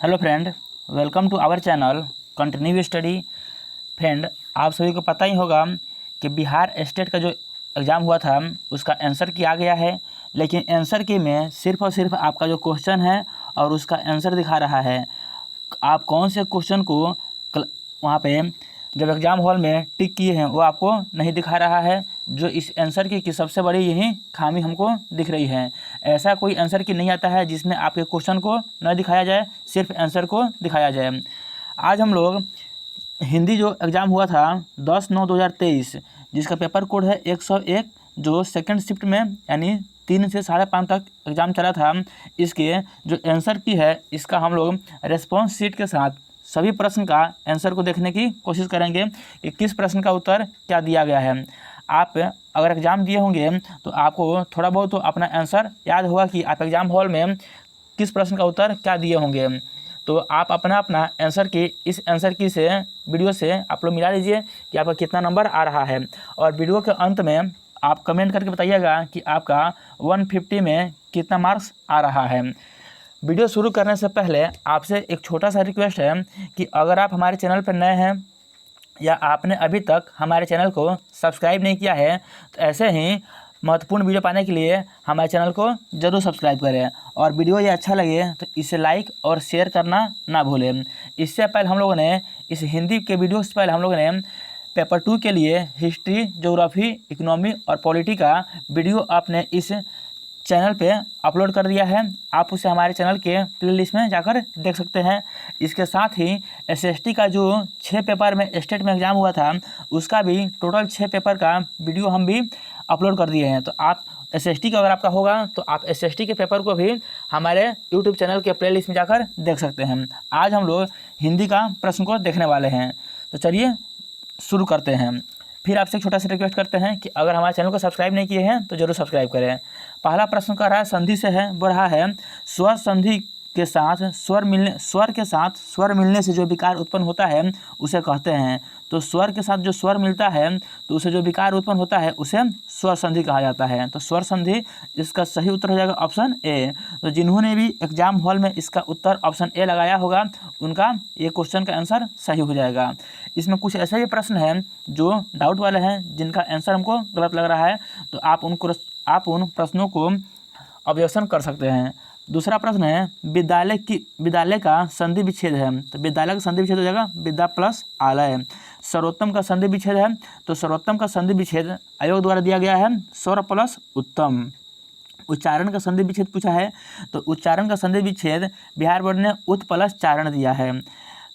Hello friend, welcome to our channel continue study. Friend, आप सभी को पता ही होगा कि बिहार स्टेट का जो एग्ज़ाम हुआ था उसका आंसर किया गया है, लेकिन आंसर की में सिर्फ और सिर्फ आपका जो क्वेश्चन है और उसका आंसर दिखा रहा है। आप कौन से क्वेश्चन को वहाँ पे जब एग्ज़ाम हॉल में टिक किए हैं वो आपको नहीं दिखा रहा है। जो इस आंसर की सबसे बड़ी यही खामी हमको दिख रही है। ऐसा कोई आंसर की नहीं आता है जिसमें आपके क्वेश्चन को न दिखाया जाए, सिर्फ आंसर को दिखाया जाए। आज हम लोग हिंदी जो एग्ज़ाम हुआ था 10/9/2023, जिसका पेपर कोड है 101, जो सेकंड शिफ्ट में यानी 3 से 5:30 तक एग्ज़ाम चला था, इसके जो आंसर की है इसका हम लोग रेस्पॉन्स शीट के साथ सभी प्रश्न का आंसर को देखने की कोशिश करेंगे कि किस प्रश्न का उत्तर क्या दिया गया है। आप अगर एग्ज़ाम दिए होंगे तो आपको थोड़ा बहुत तो अपना आंसर याद होगा कि आप एग्ज़ाम हॉल में किस प्रश्न का उत्तर क्या दिए होंगे। तो आप अपना आंसर की इस आंसर की से वीडियो से आप लोग मिला लीजिए कि आपका कितना नंबर आ रहा है, और वीडियो के अंत में आप कमेंट करके बताइएगा कि आपका 150 में कितना मार्क्स आ रहा है। वीडियो शुरू करने से पहले आपसे एक छोटा सा रिक्वेस्ट है कि अगर आप हमारे चैनल पर नए हैं या आपने अभी तक हमारे चैनल को सब्सक्राइब नहीं किया है, तो ऐसे ही महत्वपूर्ण वीडियो पाने के लिए हमारे चैनल को ज़रूर सब्सक्राइब करें, और वीडियो ये अच्छा लगे तो इसे लाइक और शेयर करना ना भूलें। इससे पहले हम लोगों ने इस हिंदी के वीडियो से पहले हम लोगों ने पेपर 2 के लिए हिस्ट्री, ज्योग्राफी, इकोनॉमी और पॉलिटी का वीडियो आपने इस चैनल पे अपलोड कर दिया है। आप उसे हमारे चैनल के प्लेलिस्ट में जाकर देख सकते हैं। इसके साथ ही एसएसटी का जो 6 पेपर में स्टेट में एग्ज़ाम हुआ था उसका भी टोटल 6 पेपर का वीडियो हम भी अपलोड कर दिए हैं। तो आप एसएसटी का अगर आपका होगा तो आप एसएसटी के पेपर को भी हमारे यूट्यूब चैनल के प्लेलिस्ट में जाकर देख सकते हैं। आज हम लोग हिंदी का प्रश्न को देखने वाले हैं, तो चलिए शुरू करते हैं। फिर आपसे एक छोटा सा रिक्वेस्ट करते हैं कि अगर हमारे चैनल को सब्सक्राइब नहीं किए हैं तो जरूर सब्सक्राइब करें। पहला प्रश्न का रहा संधि से है, वो रहा है स्वर संधि के साथ स्वर मिलने से जो विकार उत्पन्न होता है उसे कहते हैं। तो स्वर के साथ जो स्वर मिलता है तो उसे जो विकार उत्पन्न होता है उसे स्वर संधि कहा जाता है। तो स्वर संधि, इसका सही उत्तर हो जाएगा ऑप्शन ए। तो जिन्होंने भी एग्जाम हॉल में इसका उत्तर ऑप्शन ए लगाया होगा उनका ये क्वेश्चन का आंसर सही हो जाएगा। इसमें कुछ ऐसे भी प्रश्न हैं जो डाउट वाले हैं, जिनका आंसर हमको गलत लग रहा है, तो आप उन प्रश्नों को ऑब्जेक्शन कर सकते हैं। दूसरा प्रश्न है विद्यालय का संधि विच्छेद है। तो विद्यालय का संधि विच्छेद हो जाएगा विद्या प्लस आलय। सर्वोत्तम का संधि विच्छेद है, तो सर्वोत्तम का संधि विच्छेद आयोग द्वारा दिया गया है सर्व प्लस उत्तम। उच्चारण का संधि विच्छेद पूछा है, तो उच्चारण का संधि विच्छेद बिहार बोर्ड ने उत प्लस चारण दिया है।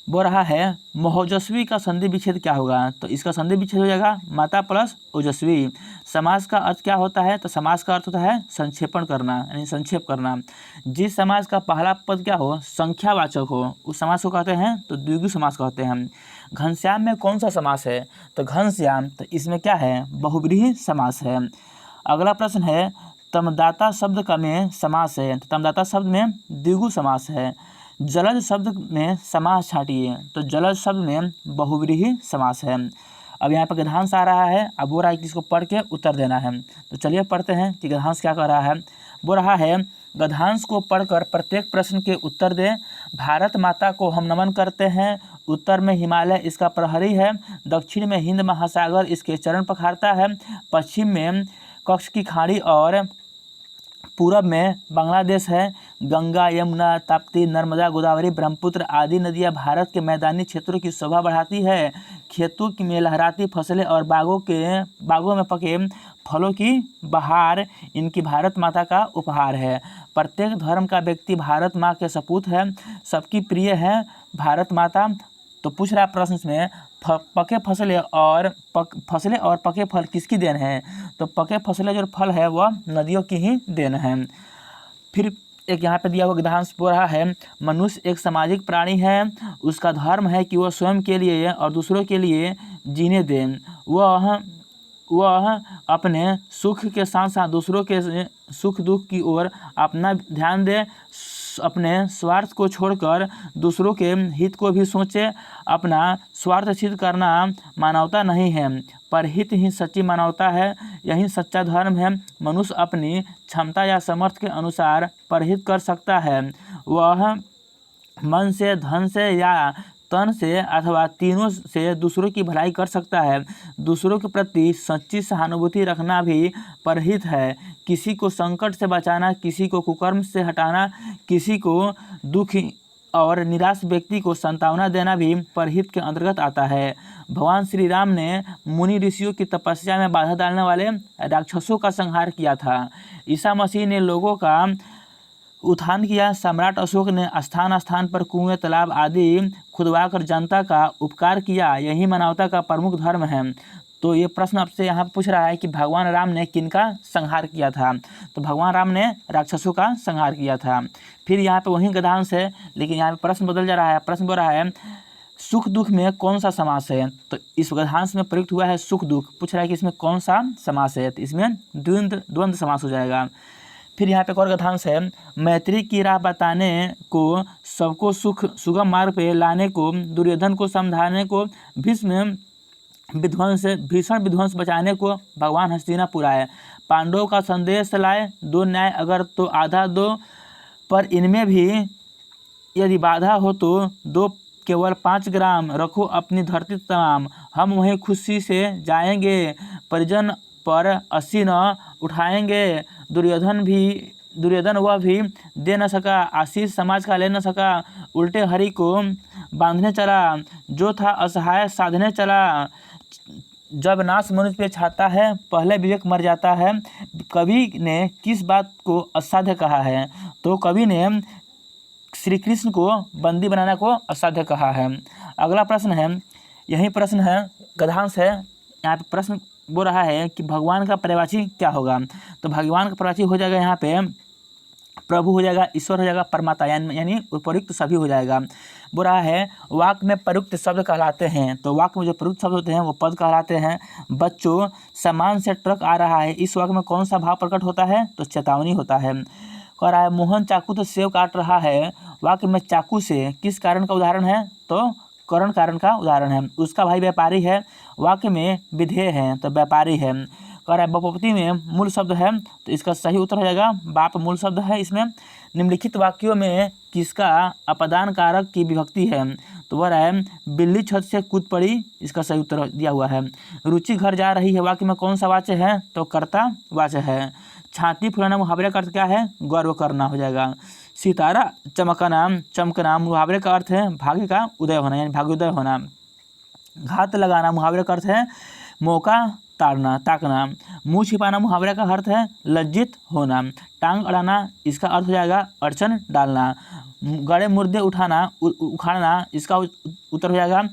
वो रहा है महोजस्वी का संधि विच्छेद क्या होगा। तो इसका संधि विच्छेद हो जाएगा माता प्लस ओजस्वी। समास का अर्थ क्या होता है, तो समास का अर्थ होता है संक्षेपण करना, यानी संक्षेप करना। जिस समास का पहला पद क्या हो, संख्यावाचक हो, उस समास को कहते हैं तो द्विगु समास कहते हैं। घनश्याम में कौन सा समास है, तो घनश्याम, तो इसमें क्या है, बहुव्रीहि समास है। अगला प्रश्न है तमदाता शब्द का में समास है। तो तमदाता शब्द में द्विगु समास है। जलज शब्द में समास छाटिए, तो जलज शब्द में बहुव्रीहि समास है। अब यहाँ पर गद्यांश आ रहा है, अब वो रहा है कि इसको पढ़ के उत्तर देना है। तो चलिए पढ़ते हैं कि गद्यांश क्या कह रहा है। वो रहा है गद्यांश को पढ़कर प्रत्येक प्रश्न के उत्तर दें। भारत माता को हम नमन करते हैं। उत्तर में हिमालय इसका प्रहरी है। दक्षिण में हिंद महासागर इसके चरण पखारता है। पश्चिम में कच्छ की खाड़ी और पूरब में बांग्लादेश है। गंगा, यमुना, ताप्ती, नर्मदा, गोदावरी, ब्रह्मपुत्र आदि नदियां भारत के मैदानी क्षेत्रों की शोभा बढ़ाती है। खेतों में लहराती फसलें और बागों में पके फलों की बहार इनकी भारत माता का उपहार है। प्रत्येक धर्म का व्यक्ति भारत माँ के सपूत है। सबकी प्रिय है भारत माता। तो पूछ रहा है प्रश्न में पके फसलें और पके फल किसकी देन है। तो पके फसलें जो फल है वह नदियों की ही देन है। फिर एक यहाँ पे दिया हुआ गद्यांश बोल रहा है मनुष्य एक सामाजिक प्राणी है। उसका धर्म है कि वह स्वयं के लिए और दूसरों के लिए जीने दे। वह अपने सुख के साथ साथ दूसरों के सुख दुख की ओर अपना ध्यान दे। अपने स्वार्थ को छोड़कर दूसरों के हित को भी सोचे। अपना स्वार्थ सिद्ध करना मानवता नहीं है, पर हित ही सच्ची मानवता है। यही सच्चा धर्म है। मनुष्य अपनी क्षमता या सामर्थ्य के अनुसार परहित कर सकता है। वह मन से, धन से या तन से अथवा तीनों से दूसरों की भलाई कर सकता है। दूसरों के प्रति सच्ची सहानुभूति रखना भी परहित है। किसी को संकट से बचाना, किसी को कुकर्म से हटाना, किसी को दुखी और निराश व्यक्ति को सांत्वना देना भी परहित के अंतर्गत आता है। भगवान श्री राम ने मुनि ऋषियों की तपस्या में बाधा डालने वाले राक्षसों का संहार किया था। ईसा मसीह ने लोगों का उत्थान किया। सम्राट अशोक ने स्थान स्थान पर कुएं, तालाब आदि खुदवाकर जनता का उपकार किया। यही मानवता का प्रमुख धर्म है। तो ये प्रश्न आपसे यहाँ पूछ रहा है कि भगवान राम ने किनका संहार किया था? तो भगवान राम ने राक्षसों का संहार किया था। फिर यहाँ पे वही गद्यांश है, लेकिन यहाँ पे प्रश्न बदल जा रहा है। प्रश्न बोल रहा है सुख दुख में कौन सा समास है? तो इस गद्यांश में प्रयुक्त हुआ है सुख दुख। पूछ रहा है कि इसमें कौन सा समास है? तो इसमें द्वंद्व समास हो जाएगा। फिर यहाँ पे एक और गद्यांश है, मैत्री की राह बताने को, सबको सुख सुगम मार्ग पे लाने को, दुर्योधन को समझाने को, भीषण विध्वंस बचाने को भगवान हस्तिनापुर आए। पांडवों का संदेश लाए, दो न्याय अगर तो आधा दो, पर इनमें भी यदि बाधा हो तो दो, केवल 5 ग्राम रखो अपनी धरती तमाम। हम वहीं खुशी से जाएंगे, परिजन पर 80 न उठाएंगे। दुर्योधन वह भी दे न सका, आशीष समाज का ले न सका, उल्टे हरि को बांधने चला, जो था असहाय साधने चला। जब नाश मनुष्य पे छाता है, पहले विवेक मर जाता है। कवि ने किस बात को असाध्य कहा है? तो कवि ने श्री कृष्ण को बंदी बनाने को असाध्य कहा है। अगला प्रश्न है, यही प्रश्न है, गद्यांश है। यहाँ पे प्रश्न बोल रहा है कि भगवान का पर्यायवाची क्या होगा? तो भगवान का पर्यायवाची हो जाएगा यहाँ पे प्रभु हो जाएगा, ईश्वर हो जाएगा, परमात्मा यानी उपयुक्त सभी हो जाएगा। बोल रहा है वाक्य में प्रयुक्त शब्द कहलाते हैं। तो वाक्य में जो प्रयुक्त शब्द होते हैं वो पद कहलाते हैं। बच्चों, सामान से ट्रक आ रहा है, इस वाक्य में कौन सा भाव प्रकट होता है? तो चेतावनी होता है। कह रहा है मोहन चाकू से सेब काट रहा है, वाक्य में चाकू से किस कारण का उदाहरण है? तो करण कारण का उदाहरण है। उसका भाई व्यापारी है, वाक्य में विधेय है, तो व्यापारी है। कह रहा है बहुपति में मूल शब्द है, तो इसका सही उत्तर हो जाएगा बाप मूल शब्द है। इसमें निम्नलिखित वाक्यों में किसका अपदान कारक की विभक्ति है? तो वह है बिल्ली छत से कूद पड़ी, इसका सही उत्तर दिया हुआ है। रुचि घर जा रही है, वाक्य में कौन सा वाच्य है? तो कर्ता वाच्य है। छाती फुलाना मुहावरे का अर्थ क्या है? गौरव करना हो जाएगा। सितारा चमकना मुहावरे का अर्थ है भाग्य का उदय होना, यानी भाग्योदय होना। घात लगाना मुहावरे का अर्थ है मौका ताकना। मुंह छिपाना मुहावरे का अर्थ है लज्जित होना। टांग अड़ाना, इसका अर्थ हो जाएगा अड़चन डालना। गड़े मुर्दे उखाड़ना, इसका उत्तर हो जाएगा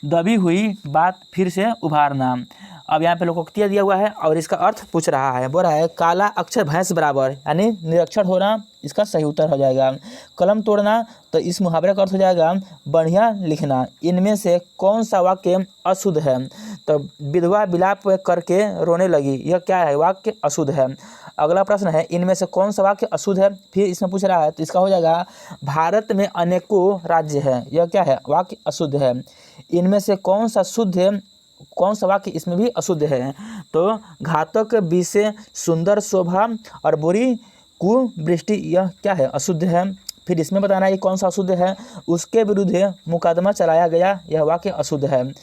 दबी हुई बात फिर से उभारना। अब यहाँ पे लोकोक्तियाँ दिया हुआ है और इसका अर्थ पूछ रहा है। बोल रहा है काला अक्षर भैंस बराबर, यानी निरक्षर होना, इसका सही उत्तर हो जाएगा। कलम तोड़ना, तो इस मुहावरे का अर्थ हो जाएगा बढ़िया लिखना। इनमें से कौन सा वाक्य अशुद्ध है? तो विधवा विलाप करके रोने लगी, यह क्या है? वाक्य अशुद्ध है। अगला प्रश्न है इनमें से कौन सा वाक्य अशुद्ध है? फिर इसमें पूछ रहा है, तो इसका हो जाएगा भारत में अनेकों राज्य है, यह क्या है? वाक्य अशुद्ध है। इनमें से कौन सा शुद्ध है? कौन सा वाक्य इसमें भी अशुद्ध है? तो घातक विषय सुंदर शोभा और बुरी कुवृष्टि, यह क्या है? अशुद्ध है। फिर इसमें बताना ये कौन सा अशुद्ध है? उसके विरुद्ध मुकदमा चलाया गया, यह वाक्य अशुद्ध है।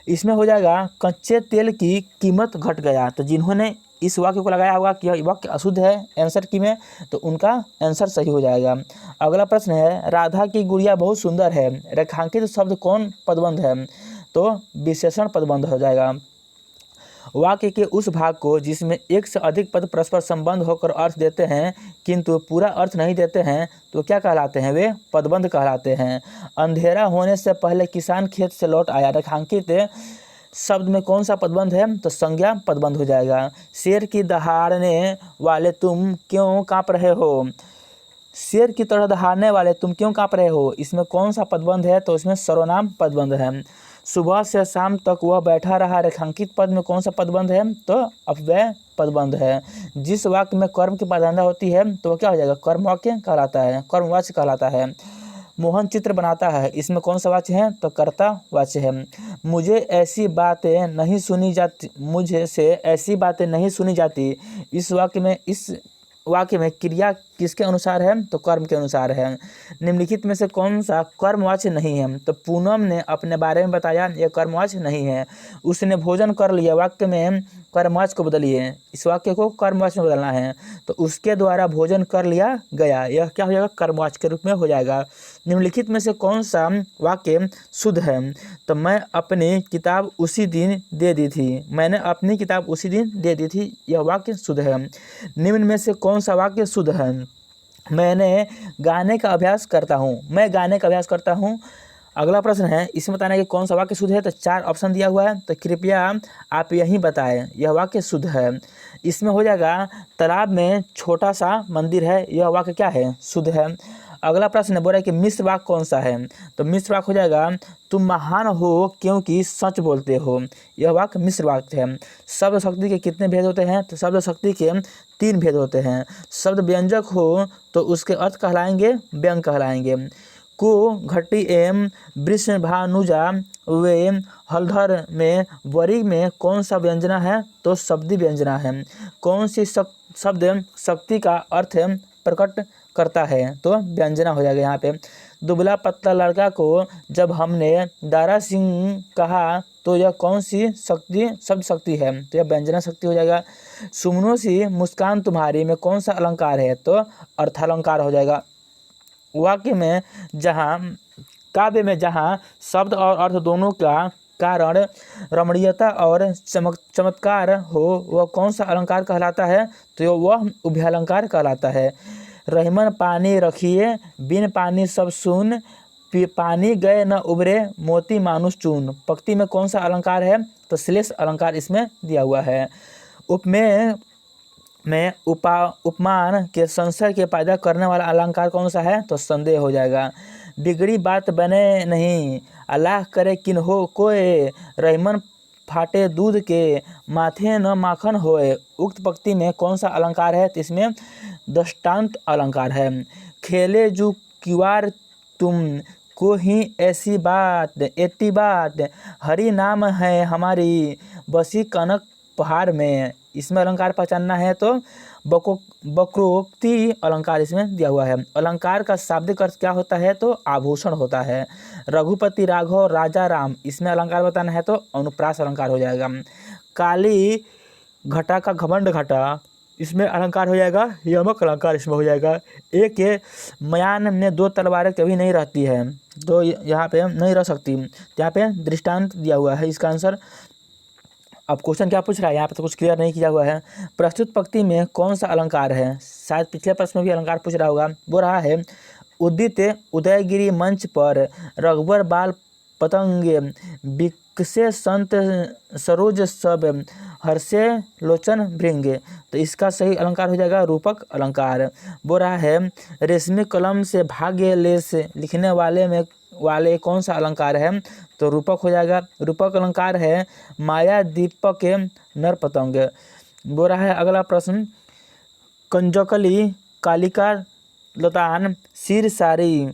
इसमें हो जाएगा कच्चे तेल की कीमत घट गया। तो जिन्होंने इस वाक्य को लगाया होगा कि यह वाक्य अशुद्ध है आंसर की में, तो उनका आंसर सही हो जाएगा। अगला प्रश्न है राधा की गुड़िया बहुत सुंदर है, रेखांकित शब्द कौन पदबंध है? तो विशेषण पदबंध हो जाएगा। वाक्य के उस भाग को जिसमें एक से अधिक पद परस्पर संबंध होकर अर्थ देते हैं किंतु पूरा अर्थ नहीं देते हैं, तो क्या कहलाते हैं? वे पदबंध कहलाते हैं। अंधेरा होने से पहले किसान खेत से लौट आया, रेखांकित शब्द में कौन सा पदबंध है? तो संज्ञा पदबंध हो जाएगा। शेर की दहाड़ने वाले तुम क्यों काँप रहे हो, शेर की तरह दहाड़ने वाले तुम क्यों काँप रहे हो, इसमें कौन सा पदबंध है? तो इसमें सर्वनाम पदबंध है। सुबह से शाम तक वह बैठा रहा, रेखांकित पद में कौन सा पदबंध है? तो अपव्यय पदबंध है। जिस वाक्य में कर्म की प्राधान्यता होती है तो क्या हो जाएगा? कर्म वाक्य कहलाता है, कर्मवाच्य कहलाता है। मोहन चित्र बनाता है, इसमें कौन सा वाच्य है? तो कर्ता वाच्य है। मुझे से ऐसी बातें नहीं सुनी जाती, इस वाक्य में क्रिया किसके अनुसार है? तो कर्म के अनुसार है। निम्नलिखित में से कौन सा कर्मवाच्य नहीं है? तो पूनम ने अपने बारे में बताया यह कर्मवाच्य नहीं है। उसने भोजन कर लिया, वाक्य में कर्मवाच्य को बदलिए, इस वाक्य को कर्मवाच्य में बदलना है। तो उसके द्वारा भोजन कर लिया गया, यह क्या हो जाएगा? कर्मवाच्य के रूप में हो जाएगा। निम्नलिखित में से कौन सा वाक्य शुद्ध है? तो मैं अपनी किताब उसी दिन दे दी थी, मैंने अपनी किताब उसी दिन दे दी थी, यह वाक्य शुद्ध है। निम्न में से कौन सा वाक्य शुद्ध है? मैंने गाने का अभ्यास करता हूँ, मैं गाने का अभ्यास करता हूँ। अगला प्रश्न है, इसमें बताना है कि कौन सा वाक्य शुद्ध है। तो 4 ऑप्शन दिया हुआ है, तो कृपया आप यही बताएं यह वाक्य शुद्ध है। इसमें हो जाएगा तालाब में छोटा सा मंदिर है, यह वाक्य क्या है? शुद्ध है। अगला प्रश्न बोल रहा है कि मिश्र वाक्य कौन सा है? तो मिश्र वाक्य हो जाएगा तुम महान हो क्योंकि सच बोलते हो, यह वाक्य मिश्र वाक्य है। शब्द शक्ति के कितने भेद होते हैं? तो शब्द शक्ति के 3 भेद होते हैं। शब्द व्यंजक हो तो उसके अर्थ कहलाएंगे व्यंग कहलाएंगे। को घटी एम वृष भानुजा वे हलधर में वरी में कौन सा व्यंजना है? तो शब्दी व्यंजना है। कौन सी शब्द शक्ति का अर्थ प्रकट करता है? तो व्यंजना हो जाएगा यहाँ पे। दुबला पतला लड़का को जब हमने दारा सिंह कहा तो यह कौन सी शक्ति शब्द शक्ति है? तो यह व्यंजना शक्ति हो जाएगा। सुमनो सी मुस्कान तुम्हारी में कौन सा अलंकार है? तो अर्थालंकार हो जाएगा। वाक्य में जहाँ काव्य में जहाँ शब्द और अर्थ दोनों का कारण रमणीयता और चमत्कार हो वह कौन सा अलंकार कहलाता है? तो वह उभयालंकार कहलाता है। रहमन पानी रखिए बिन पानी सब सुन, पानी गए न उबरे मोती मानुष चून, पंक्ति में कौन सा अलंकार है? तो श्लेष अलंकार इसमें दिया हुआ है। उपमेय में उपमान के संशय के पैदा करने वाला अलंकार कौन सा है? तो संदेह हो जाएगा। बिगड़ी बात बने नहीं अल्लाह करे किन हो कोय, रहमन फाटे दूध के माथे न माखन होए, उक्त पंक्ति में कौन सा अलंकार है? तो इसमें दृष्टांत अलंकार है। खेले जो क्युआर तुम को ही ऐसी बात एटी बात, हरि नाम है हमारी बसी कनक पहाड़ में, इसमें अलंकार पहचानना है। तो वक्रोक्ति अलंकार इसमें दिया हुआ है। अलंकार का शाब्दिक अर्थ क्या होता है? तो आभूषण होता है। रघुपति राघव राजा राम, इसमें अलंकार बताना है तो अनुप्रास अलंकार हो जाएगा। काली घटा का घमंड घटा, इसमें अलंकार हो जाएगा यमक अलंकार इसमें हो जाएगा। एक मयान में 2 तलवारें कभी नहीं रहती है, तो यहाँ पे नहीं रह सकती, यहाँ पे दृष्टांत दिया हुआ है इसका आंसर। अब क्वेश्चन क्या पूछ रहा है यहाँ पे तो कुछ क्लियर नहीं किया हुआ है। प्रस्तुत पंक्ति में कौन सा अलंकार है? शायद पिछले प्रश्न में भी अलंकार पूछ रहा होगा। वो रहा है उदित उदयगिरी मंच पर रघुवर बाल पतंग, विकसे संत सरोज सब हर्षे लोचन भृंग, तो इसका सही अलंकार हो जाएगा रूपक अलंकार। वो रहा है रेशमी कलम से भाग्य लेस लिखने वाले कौन सा अलंकार है? तो रूपक हो जाएगा। रूपक अलंकार है माया दीपक नर पतंग। वो रहा है अगला प्रश्न, कंजकली कालिका लतान सिर सारी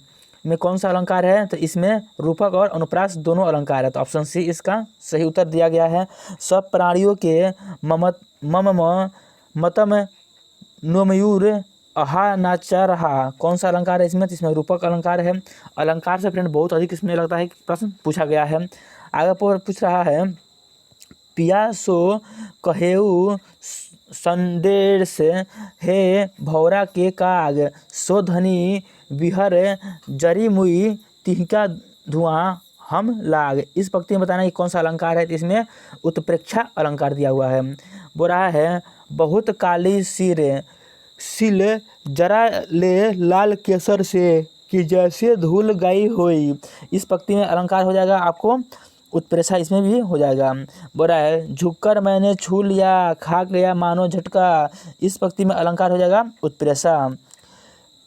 में कौन सा अलंकार है? तो इसमें रूपक और अनुप्रास दोनों अलंकार है, तो ऑप्शन सी इसका सही उत्तर दिया गया है। सब प्राणियों के मतम नोमयूर अहा नाचा रहा, कौन सा अलंकार है इसमें? तो इसमें रूपक अलंकार है। अलंकार से फ्रेंड बहुत अधिक इसमें लगता है कि प्रश्न पूछा गया है। आगे पर पूछ रहा है पिया सो कहेऊ संदेश हे भौरा के काग, सो धनी बिहर जरी मुई तिहका धुआं हम लाग, इस पंक्ति में बताना कि कौन सा अलंकार है? तो इसमें उत्प्रेक्षा अलंकार दिया हुआ है। वो रहा है बहुत काली सिल जरा ले लाल केसर से कि जैसे धूल गई होई, इस पंक्ति में अलंकार हो जाएगा आपको उत्प्रेक्षा, इसमें भी हो जाएगा। बोला है झुककर मैंने छू लिया खा गया मानो झटका, इस पंक्ति में अलंकार हो जाएगा उत्प्रेक्षा।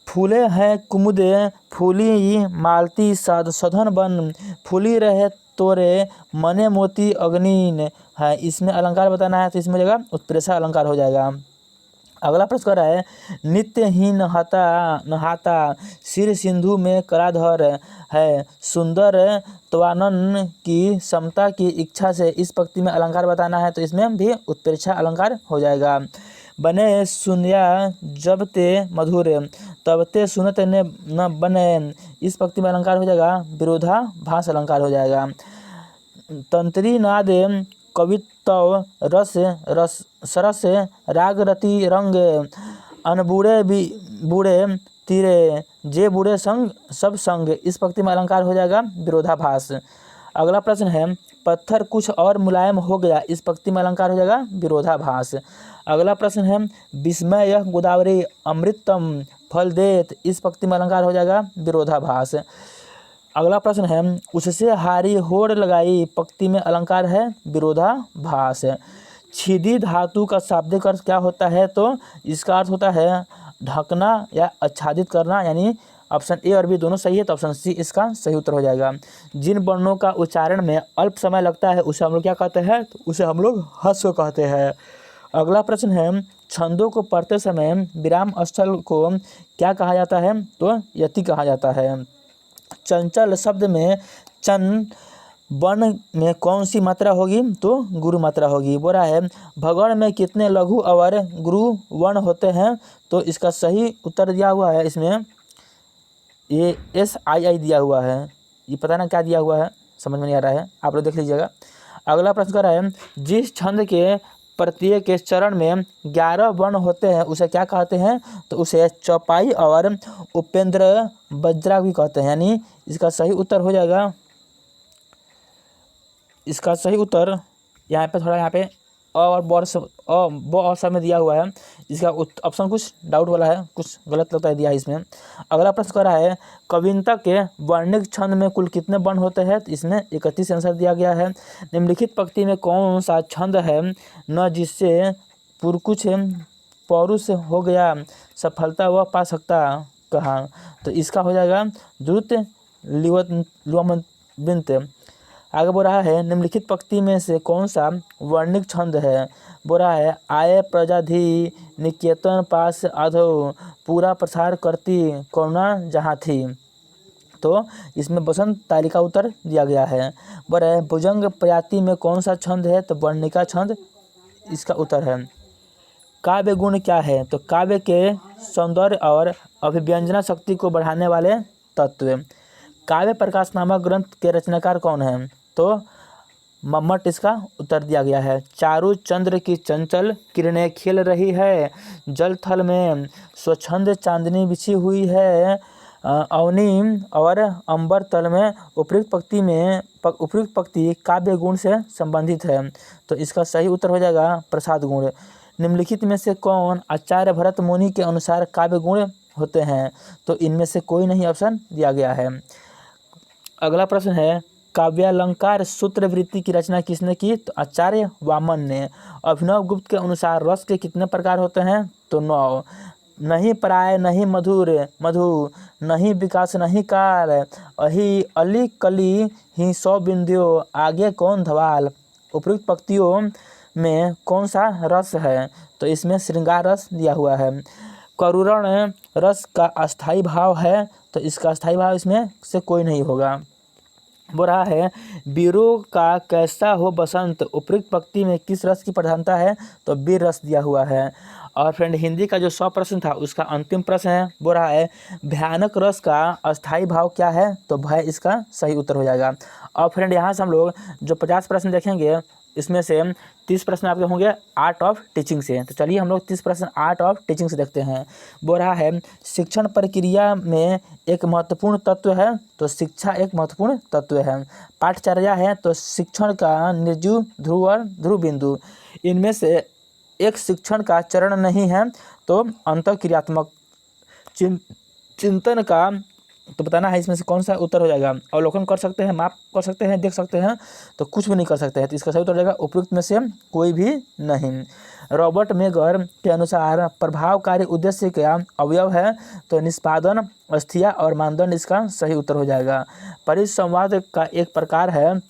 फूले हैं कुमुदे फूली मालती सधन बन, फूली रहे तोरे मने मोती अग्नि है, इसमें अलंकार बताना है तो इसमें जगह उत्प्रेक्षा अलंकार हो जाएगा। अगला प्रश्न कर रहा है नित्य ही नहाता सिर सिंधु में कराधर है, सुंदर त्वानन की समता की इच्छा से, इस पंक्ति में अलंकार बताना है तो इसमें भी उत्प्रेक्षा अलंकार हो जाएगा। बने सुनिया जब ते मधुर, तब ते सुनत ने न बने। इस पंक्ति में अलंकार हो जाएगा विरोधाभास अलंकार हो जाएगा। तंत्री नाद कवित्व रस रस सरस राग रति रंग, अनबूढ़े भी बूढ़े तीरे जे बूढ़े संग सब संग। इस पंक्ति में अलंकार हो जाएगा विरोधाभास। अगला प्रश्न है पत्थर कुछ और मुलायम हो गया। इस पंक्ति में अलंकार हो जाएगा विरोधाभास। अगला प्रश्न है विस्मय यह गोदावरी अमृतम फल देत। इस पंक्ति में अलंकार हो जाएगा विरोधाभास। अगला प्रश्न है उससे हारी होड़ लगाई। पंक्ति में अलंकार है विरोधाभास। छिदी धातु का शाब्दिक अर्थ क्या होता है? तो इसका अर्थ होता है ढकना या आच्छादित करना, यानी ऑप्शन ए और बी दोनों सही है, तो ऑप्शन सी इसका सही उत्तर हो जाएगा। जिन वर्णों का उच्चारण में अल्प समय लगता है उसे हम लोग क्या कहते हैं? तो उसे हम लोग ह्रस्व कहते हैं। अगला प्रश्न है छंदों को पढ़ते समय विराम स्थल को क्या कहा जाता है? तो यति कहा जाता है। चंचल शब्द में चन वर्ण में कौन सी मात्रा होगी? तो गुरु मात्रा होगी। बोला है भगवान में कितने लघु और गुरु वर्ण होते हैं? तो इसका सही उत्तर दिया हुआ है, इसमें ये SII दिया हुआ है। ये पता ना क्या दिया हुआ है, समझ में नहीं आ रहा है, आप लोग देख लीजिएगा। अगला प्रश्न कर रहा है जिस छंद के प्रत्येक के चरण में 11 वर्ण होते हैं उसे क्या कहते हैं? तो उसे चौपाई और उपेंद्र बज्रा भी कहते हैं। यानी इसका सही उत्तर हो जाएगा, इसका सही उत्तर यहाँ पे थोड़ा यहाँ पे और ब और सब में दिया हुआ है। इसका ऑप्शन कुछ डाउट वाला है, कुछ गलत लगता है दिया है इसमें। अगला प्रश्न कर रहा है कविता के वर्णिक छंद में कुल कितने वर्ण होते हैं? तो इसमें 31 आंसर दिया गया है। निम्नलिखित पंक्ति में कौन सा छंद है न जिससे पुरकुछ पौरुष हो गया सफलता वह पा सकता कहा? तो इसका हो जाएगा द्रुत लिवबिंत। आगे बोल रहा है निम्नलिखित पंक्ति में से कौन सा वर्णिक छंद है? बोल रहा है आय प्रजाधि निकेतन पास आधो पूरा प्रसार करती करुणा जहाँ थी। तो इसमें बसंत तालिका उत्तर दिया गया है। बोल रहा है भुजंग प्रजाति में कौन सा छंद है? तो वर्णिका छंद इसका उत्तर है। काव्य गुण क्या है? तो काव्य के सौंदर्य और अभिव्यंजना शक्ति को बढ़ाने वाले तत्व। काव्य प्रकाश नामक ग्रंथ के रचनाकार कौन है? तो मम्मट इसका उत्तर दिया गया है। चारु चंद्र की चंचल किरणें खिल रही है, जल थल में स्वच्छंद चांदनी बिछी हुई है, अवनी और अंबर तल में। उपयुक्त पंक्ति काव्य गुण से संबंधित है, तो इसका सही उत्तर हो जाएगा प्रसाद गुण। निम्नलिखित में से कौन आचार्य भरत मुनि के अनुसार काव्य गुण होते हैं? तो इनमें से कोई नहीं ऑप्शन दिया गया है। अगला प्रश्न है काव्यालंकार सूत्र वृत्ति की रचना किसने की? तो आचार्य वामन ने। अभिनव गुप्त के अनुसार रस के कितने प्रकार होते हैं? तो 9। नहीं पराय नहीं मधुर मधु, नहीं विकास नहीं काल, अही अली कली ही 100 बिंदियों, आगे कौन धवाल। उपयुक्त पंक्तियों में कौन सा रस है? तो इसमें श्रृंगार रस दिया हुआ है। करुण रस का अस्थाई भाव है, तो इसका अस्थाई भाव इसमें से कोई नहीं होगा। बोल रहा है वीरों का कैसा हो बसंत। उपयुक्त पंक्ति में किस रस की प्रधानता है? तो वीर रस दिया हुआ है। और फ्रेंड हिंदी का जो 100 प्रश्न था उसका अंतिम प्रश्न है। बोल रहा है भयानक रस का अस्थाई भाव क्या है? तो भय इसका सही उत्तर हो जाएगा। और फ्रेंड यहाँ से हम लोग जो 50 प्रश्न देखेंगे इसमें से 30 प्रश्न आपके होंगे आर्ट ऑफ टीचिंग से। तो चलिए हम लोग 30 प्रश्न आर्ट ऑफ टीचिंग से देखते हैं। बोल रहा है शिक्षण प्रक्रिया में एक महत्वपूर्ण तत्व है, तो शिक्षा एक महत्वपूर्ण तत्व है। पाठचर्या है, तो शिक्षण का निर्जीव ध्रुव और ध्रुव बिंदु। इनमें से एक शिक्षण का चरण नहीं है, तो अंतःक्रियात्मक चिंतन का तो बताना है इसमें से कौन सा उत्तर हो जाएगा। अवलोकन कर सकते हैं, माप कर सकते हैं, देख सकते हैं, तो कुछ भी नहीं कर सकते हैं, तो इसका सही उत्तर हो जाएगा उपयुक्त में से कोई भी नहीं। रॉबर्ट मेगर के अनुसार प्रभावकारी उद्देश्य का अवयव है, तो निष्पादन अस्थिया और मानदंड इसका सही उत्तर हो जाएगा। परिसंवाद का एक प्रकार है,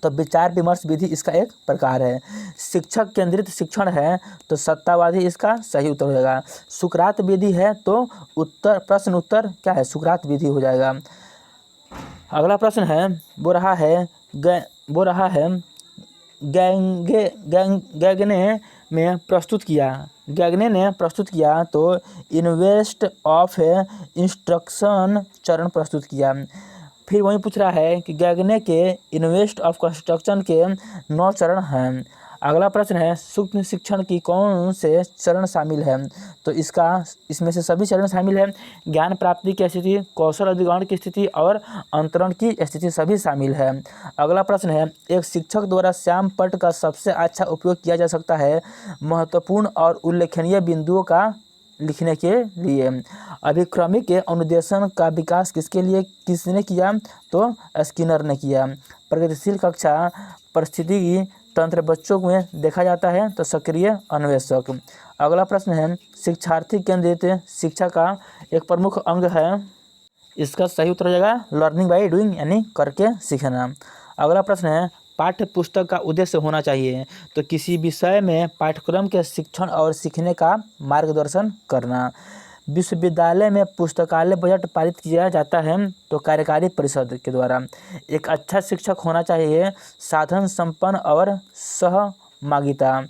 तो विचार विमर्श विधि इसका एक प्रकार है। शिक्षक केंद्रित शिक्षण है, तो सत्तावादी इसका सही उत्तर हो जाएगा। सुकरात विधि है, तो प्रश्न उत्तर क्या है? सुकरात विधि हो जाएगा। अगला प्रश्न है वो रहा है गैगने में प्रस्तुत किया। गैगने ने प्रस्तुत किया तो इन्वेस्ट ऑफ इंस्ट्रक्शन चरण प्रस्तुत किया। फिर वही पूछ रहा है कि गैगने के इन्वेस्ट ऑफ कंस्ट्रक्शन के 9 चरण हैं। अगला प्रश्न है सूक्ष्म शिक्षण की कौन से चरण शामिल है। तो इसमें से सभी चरण शामिल है। ज्ञान प्राप्ति की स्थिति, कौशल अधिग्रहण की स्थिति और अंतरण की स्थिति सभी शामिल है। अगला प्रश्न है एक शिक्षक द्वारा श्याम पट्ट का सबसे अच्छा उपयोग किया जा सकता है महत्वपूर्ण और उल्लेखनीय बिंदुओं का लिखने के लिए। अभिक्रमिक अनुदेशन का विकास किसने किया। तो स्किनर ने किया। प्रगतिशील कक्षा परिस्थिति तंत्र बच्चों में देखा जाता है तो सक्रिय अन्वेषक। अगला प्रश्न है शिक्षार्थी केंद्रित शिक्षा का एक प्रमुख अंग है। इसका सही उत्तर हो जाएगा लर्निंग बाय डूइंग यानी करके सीखना। अगला प्रश्न है पाठ्य पुस्तक का उद्देश्य होना चाहिए। तो किसी विषय में पाठ्यक्रम के शिक्षण और सीखने का मार्गदर्शन करना। विश्वविद्यालय में पुस्तकालय बजट पारित किया जाता है तो कार्यकारी परिषद के द्वारा। एक अच्छा शिक्षक होना चाहिए साधन संपन्न और सहमागिता।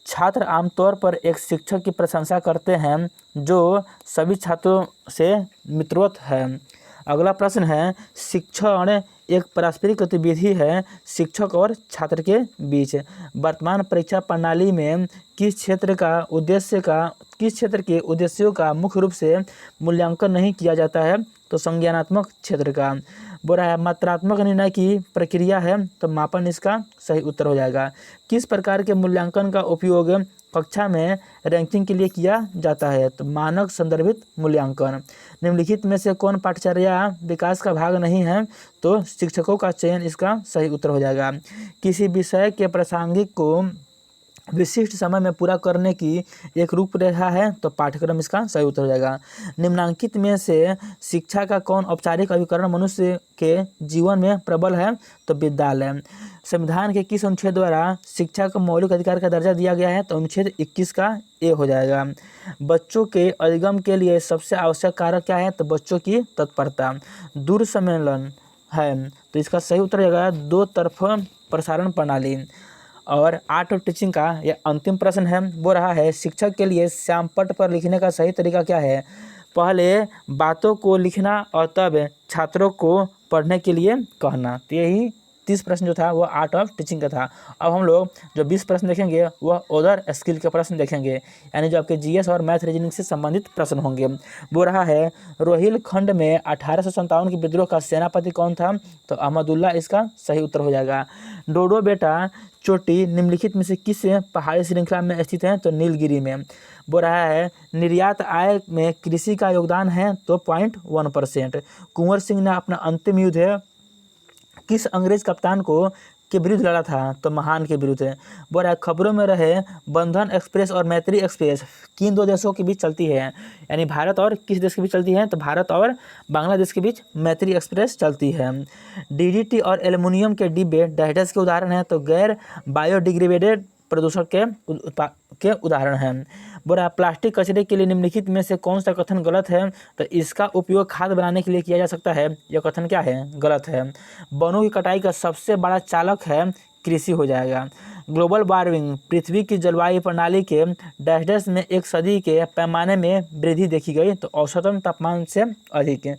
छात्र आमतौर पर एक शिक्षक की प्रशंसा करते हैं जो सभी छात्रों से मित्रवत है। अगला प्रश्न है शिक्षण एक पारस्परिक गतिविधि है शिक्षक और छात्र के बीच। वर्तमान परीक्षा प्रणाली में किस क्षेत्र के उद्देश्यों का मुख्य रूप से मूल्यांकन नहीं किया जाता है। तो संज्ञानात्मक क्षेत्र का। बोला है मात्रात्मक निर्णय की प्रक्रिया है तो मापन इसका सही उत्तर हो जाएगा। किस प्रकार के मूल्यांकन का उपयोग कक्षा में रैंकिंग के लिए किया जाता है। तो मानक संदर्भित मूल्यांकन। निम्नलिखित में से कौन पाठचर्या विकास का भाग नहीं है। तो शिक्षकों का चयन इसका सही उत्तर हो जाएगा। किसी विषय के प्रासंगिक को विशिष्ट समय में पूरा करने की एक रूपरेखा है तो पाठ्यक्रम इसका सही उत्तर हो जाएगा। निम्नांकित में से शिक्षा का कौन औपचारिक अभिकरण मनुष्य के जीवन में प्रबल है। तो विद्यालय। संविधान के किस अनुच्छेद द्वारा शिक्षा को मौलिक अधिकार का दर्जा दिया गया है। तो अनुच्छेद 21 का ए हो जाएगा। बच्चों के अधिगम के लिए सबसे आवश्यक कारक क्या है। तो बच्चों की तत्परता। दूर सम्मेलन है तो इसका सही उत्तर हो जाएगा 2 तरफ प्रसारण प्रणाली। और आर्ट ऑफ टीचिंग का यह अंतिम प्रश्न है वो रहा है शिक्षक के लिए श्यामपट्ट पर लिखने का सही तरीका क्या है। पहले बातों को लिखना और तब छात्रों को पढ़ने के लिए कहना। तो यही 30 प्रश्न जो था वो आर्ट ऑफ टीचिंग का था। अब हम लोग जो 20 प्रश्न देखेंगे वह अदर स्किल के प्रश्न देखेंगे यानी जो आपके जीएस और मैथ रीजनिंग से संबंधित प्रश्न होंगे। वो रहा है रोहिलखंड में 1857 के विद्रोह का सेनापति कौन था। तो अहमदुल्ला इसका सही उत्तर हो जाएगा। डोडो बेटा चोटी निम्नलिखित में से किस पहाड़ी श्रृंखला में स्थित है। तो नीलगिरी में। वो रहा है निर्यात आय में कृषि का योगदान है तो 0.1%। कुंवर सिंह ने अपना अंतिम युद्ध किस अंग्रेज कप्तान के विरुद्ध लड़ा था। तो महान के विरुद्ध है। वो रहा खबरों में रहे बंधन एक्सप्रेस और मैत्री एक्सप्रेस किन 2 देशों के बीच चलती है यानी भारत और किस देश के बीच चलती है। तो भारत और बांग्लादेश के बीच मैत्री एक्सप्रेस चलती है। डीडीटी और एल्युमिनियम के डिब्बे डैश के उदाहरण हैं। तो गैर बायोडिग्रेडेबल प्रदूषण के उदाहरण हैं। बोला प्लास्टिक कचरे के लिए निम्नलिखित में से कौन सा कथन गलत है। तो इसका उपयोग खाद बनाने के लिए किया जा सकता है। यह कथन क्या है गलत है। वनों की कटाई का सबसे बड़ा चालक है कृषि हो जाएगा। ग्लोबल वार्मिंग पृथ्वी की जलवायु प्रणाली के डैश में एक सदी के पैमाने में वृद्धि देखी गई तो औसतन तापमान से अधिक।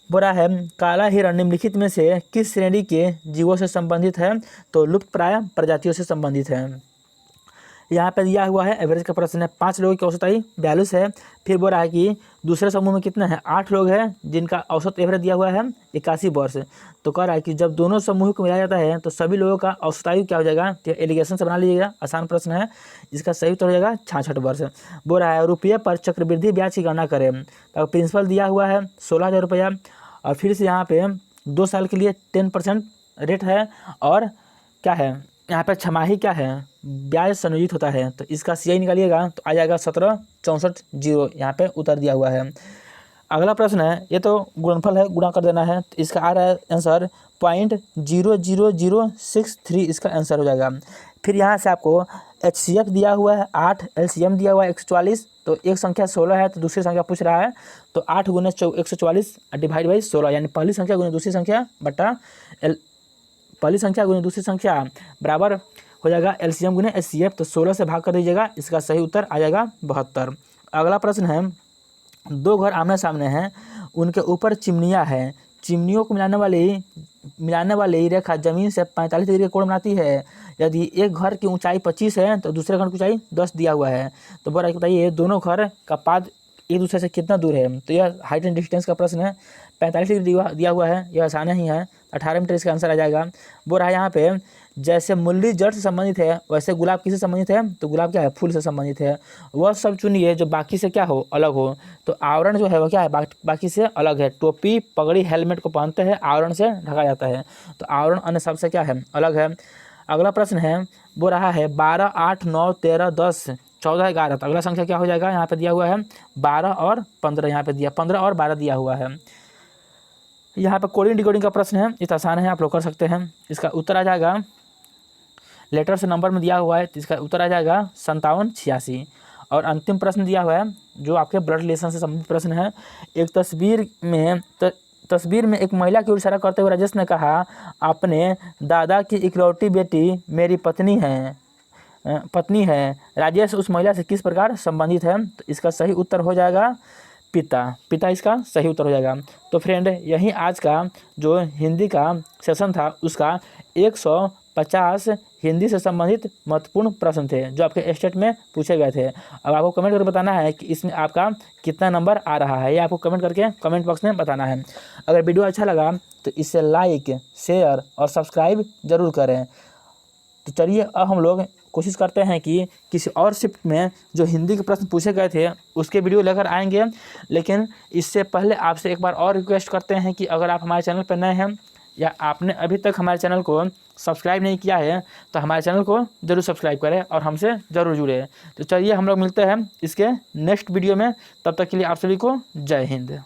बुरा है काला हिरण निम्नलिखित में से किस श्रेणी के जीवों से संबंधित है। तो लुप्तप्राय प्रजातियों से संबंधित है। यहाँ पे दिया हुआ है एवरेज का प्रश्न है 5 लोगों की औसत आयु 42 है। फिर बोल रहा है कि दूसरे समूह में कितना है 8 लोग हैं जिनका औसत एवरेज दिया हुआ है 81 वर्ष। तो कह रहा है कि जब दोनों समूह को मिलाया जाता है तो सभी लोगों का औसत आयु क्या हो जाएगा। तो एलिगेशन से बना लीजिएगा आसान प्रश्न है। इसका सही उत्तर हो जाएगा 66 वर्ष। बोल रहा है रुपये पर चक्रवृद्धि ब्याज की गणना करें। तो प्रिंसिपल दिया हुआ है 16,000 रुपया और फिर से यहाँ पे 2 साल के लिए 10% रेट है और क्या है यहाँ पे छमाही क्या है ब्याज संयोजित होता है। तो इसका सीआई निकालिएगा तो आ जाएगा 17,64,0 यहाँ पे उत्तर दिया हुआ है। अगला प्रश्न है ये तो गुणनफल है गुणा कर देना है। तो इसका आ रहा है आंसर 0.00063 इसका आंसर हो जाएगा। फिर यहाँ से आपको HCF दिया हुआ है 8, LCM दिया हुआ है 144। तो एक संख्या 16 है तो दूसरी संख्या पूछ रहा है तो 8 गुने 144 डिवाइड बाई 16 यानी पहली संख्या गुने दूसरी संख्या बटा पहली संख्या गुने दूसरी संख्या बराबर हो जाएगा LCM गुने HCF, तो 16 से भाग कर दीजिएगा, इसका सही उत्तर आ जाएगा 72। अगला प्रश्न है, दो घर आमने सामने हैं, उनके ऊपर चिमनियाँ हैं, चिमनियों को मिलाने वाली रेखा जमीन से 45 डिग्री का कोण बनाती है। यदि एक घर की ऊंचाई 25 है तो दूसरे घर की ऊंचाई 10 दिया हुआ है, तो बोला बताइए दोनों घर का पाद एक दूसरे से कितना दूर है। तो यह हाइट एंड डिस्टेंस का प्रश्न है। 45 डिग्री दिया हुआ है, यह आसान ही है, 18 मीटर इसका आंसर आ जाएगा। बोल रहा है यहाँ पे जैसे मूली जड़ से संबंधित है वैसे गुलाब किससे संबंधित है, तो गुलाब क्या है, फूल से संबंधित है। वह सब चुनिए जो बाकी से क्या हो, अलग हो। तो आवरण जो है वह क्या है, बाकी से अलग है। टोपी, पगड़ी, हेलमेट को पहनते हैं, आवरण से ढका जाता है, तो आवरण अन्य सबसे क्या है, अलग है। अगला प्रश्न है, वो रहा है 12, 8, 9, 13, 10, 14, 11। तो अगला संख्या क्या हो जाएगा, यहाँ पे दिया हुआ है 12 और 15, यहाँ पे दिया 15 और 12 दिया हुआ है। यहाँ पे कोडिंग डिकोडिंग का प्रश्न है, इतना आसान है, आप लोग कर सकते हैं। इसका उत्तर आ जाएगा, लेटर से नंबर में दिया हुआ है, तो इसका उत्तर आ जाएगा 57, 86। और अंतिम प्रश्न दिया हुआ है जो आपके ब्लड रिलेशन से संबंधित प्रश्न है। एक तस्वीर में एक महिला की ओर इशारा करते हुए राजेश ने कहा, अपने दादा की इकलौती बेटी मेरी पत्नी है। राजेश उस महिला से किस प्रकार संबंधित है, तो इसका सही उत्तर हो जाएगा पिता इसका सही उत्तर हो जाएगा। तो फ्रेंड, यही आज का जो हिंदी का सेशन था उसका 150 हिंदी से संबंधित महत्वपूर्ण प्रश्न थे जो आपके स्टेट में पूछे गए थे। अब आपको कमेंट करके बताना है कि इसमें आपका कितना नंबर आ रहा है, ये आपको कमेंट करके कमेंट बॉक्स में बताना है। अगर वीडियो अच्छा लगा तो इसे लाइक, शेयर और सब्सक्राइब जरूर करें। तो चलिए अब हम लोग कोशिश करते हैं कि किसी और शिफ्ट में जो हिंदी के प्रश्न पूछे गए थे उसके वीडियो लेकर आएंगे। लेकिन इससे पहले आपसे एक बार और रिक्वेस्ट करते हैं कि अगर आप हमारे चैनल पर नए हैं या आपने अभी तक हमारे चैनल को सब्सक्राइब नहीं किया है तो हमारे चैनल को ज़रूर सब्सक्राइब करें और हमसे ज़रूर जुड़े। तो चलिए हम लोग मिलते हैं इसके नेक्स्ट वीडियो में, तब तक के लिए आप सभी को जय हिंद।